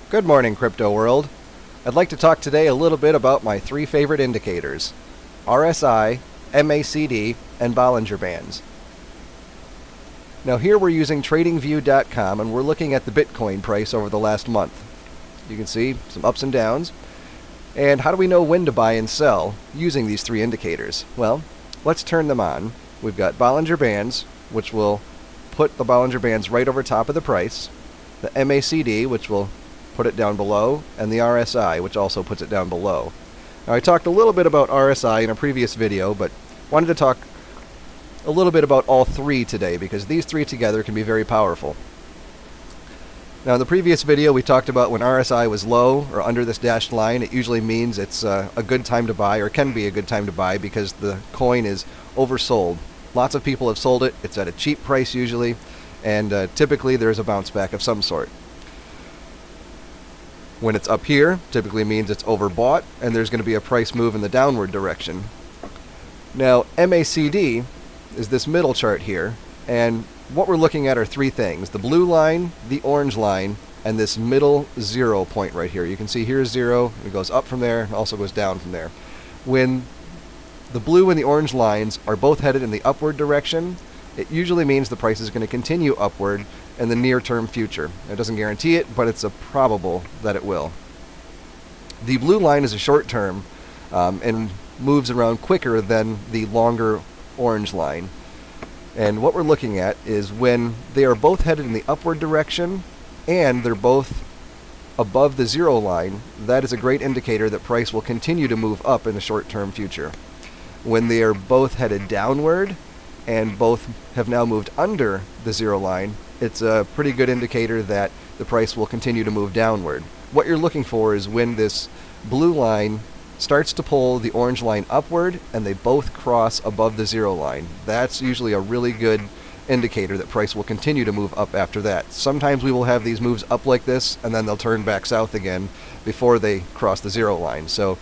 Good morning, crypto world. I'd like to talk today a little bit about my three favorite indicators: RSI, MACD, and Bollinger Bands. Now here we're using TradingView.com and we're looking at the Bitcoin price over the last month. You can see some ups and downs. And how do we know when to buy and sell using these three indicators? Well, let's turn them on. We've got Bollinger Bands, which will put the Bollinger Bands right over top of the price, the MACD, which will put it down below, and the RSI, which also puts it down below. Now, I talked a little bit about RSI in a previous video, but wanted to talk a little bit about all three today because these three together can be very powerful. Now, in the previous video, we talked about when RSI was low or under this dashed line, it usually means it's a good time to buy, or can be a good time to buy, because the coin is oversold. Lots of people have sold it. It's at a cheap price usually, and typically there's a bounce back of some sort. When it's up here, typically means it's overbought, and there's going to be a price move in the downward direction. Now, MACD is this middle chart here, and what we're looking at are three things: the blue line, the orange line, and this middle 0 point right here. You can see here's 0, it goes up from there, and also goes down from there. When the blue and the orange lines are both headed in the upward direction, it usually means the price is going to continue upward in the near-term future. It doesn't guarantee it, but it's a probable that it will. The blue line is a short-term and moves around quicker than the longer orange line. And what we're looking at is when they are both headed in the upward direction and they're both above the 0 line, that is a great indicator that price will continue to move up in the short-term future. When they are both headed downward and both have now moved under the 0 line, it's a pretty good indicator that the price will continue to move downward. What you're looking for is when this blue line starts to pull the orange line upward and they both cross above the 0 line. That's usually a really good indicator that price will continue to move up after that. Sometimes we will have these moves up like this and then they'll turn back south again before they cross the 0 line. So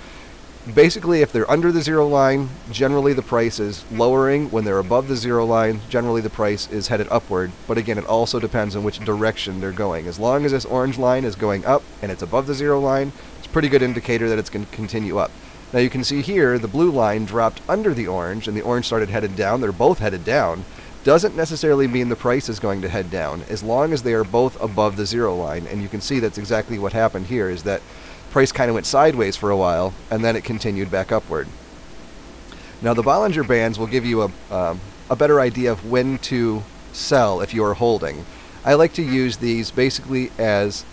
basically, if they're under the 0 line, generally the price is lowering. When they're above the 0 line, generally the price is headed upward. But again, it also depends on which direction they're going. As long as this orange line is going up and it's above the 0 line, it's a pretty good indicator that it's going to continue up. Now you can see here the blue line dropped under the orange and the orange started headed down. They're both headed down. Doesn't necessarily mean the price is going to head down, as long as they are both above the 0 line. And you can see that's exactly what happened here, is that price kind of went sideways for a while and then it continued back upward. Now the Bollinger Bands will give you a better idea of when to sell if you are holding. I like to use these basically as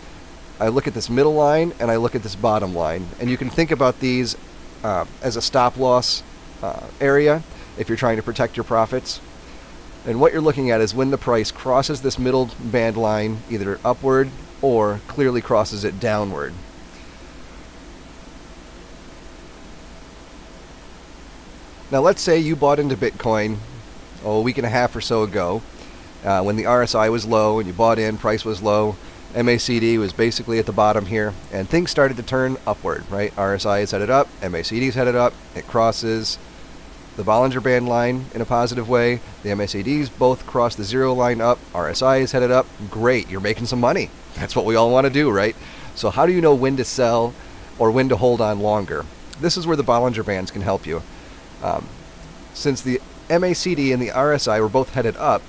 I look at this middle line and I look at this bottom line, and you can think about these as a stop loss area if you're trying to protect your profits. And what you're looking at is when the price crosses this middle band line, either upward or clearly crosses it downward. Now let's say you bought into Bitcoin a week and a half or so ago when the RSI was low and you bought in, price was low, MACD was basically at the bottom here, and things started to turn upward, right? RSI is headed up, MACD is headed up, it crosses the Bollinger Band line in a positive way, the MACDs both cross the 0 line up, RSI is headed up. Great, you're making some money. That's what we all want to do, right? So how do you know when to sell or when to hold on longer? This is where the Bollinger Bands can help you. Since the MACD and the RSI were both headed up,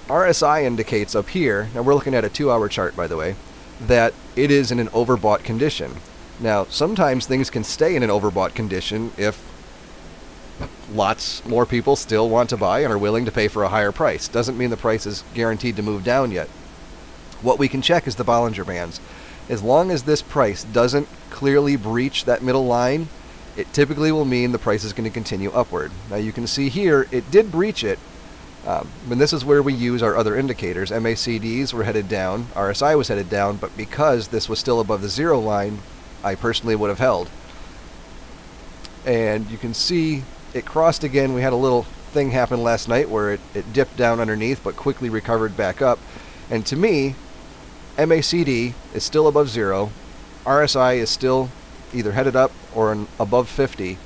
RSI indicates up here, now we're looking at a 2-hour chart by the way, that it is in an overbought condition. Now sometimes things can stay in an overbought condition if lots more people still want to buy and are willing to pay for a higher price. Doesn't mean the price is guaranteed to move down yet. What we can check is the Bollinger Bands. As long as this price doesn't clearly breach that middle line, it typically will mean the price is going to continue upward. Now you can see here it did breach it, and this is where we use our other indicators. MACDs were headed down, RSI was headed down, but because this was still above the 0 line, I personally would have held. And you can see it crossed again. We had a little thing happen last night where it dipped down underneath but quickly recovered back up. And to me, MACD is still above 0, RSI is still either headed up or above 50,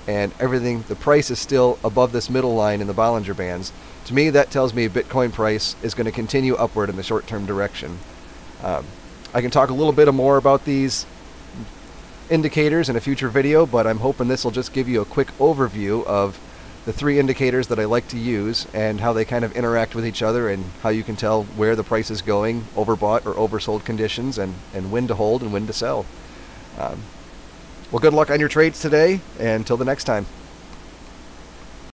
and everything, the price is still above this middle line in the Bollinger Bands. To me, that tells me Bitcoin price is going to continue upward in the short-term direction. I can talk a little bit more about these indicators in a future video, but I'm hoping this will just give you a quick overview of the 3 indicators that I like to use and how they kind of interact with each other, and how you can tell where the price is going, overbought or oversold conditions, and when to hold and when to sell. Well, good luck on your trades today, and until the next time.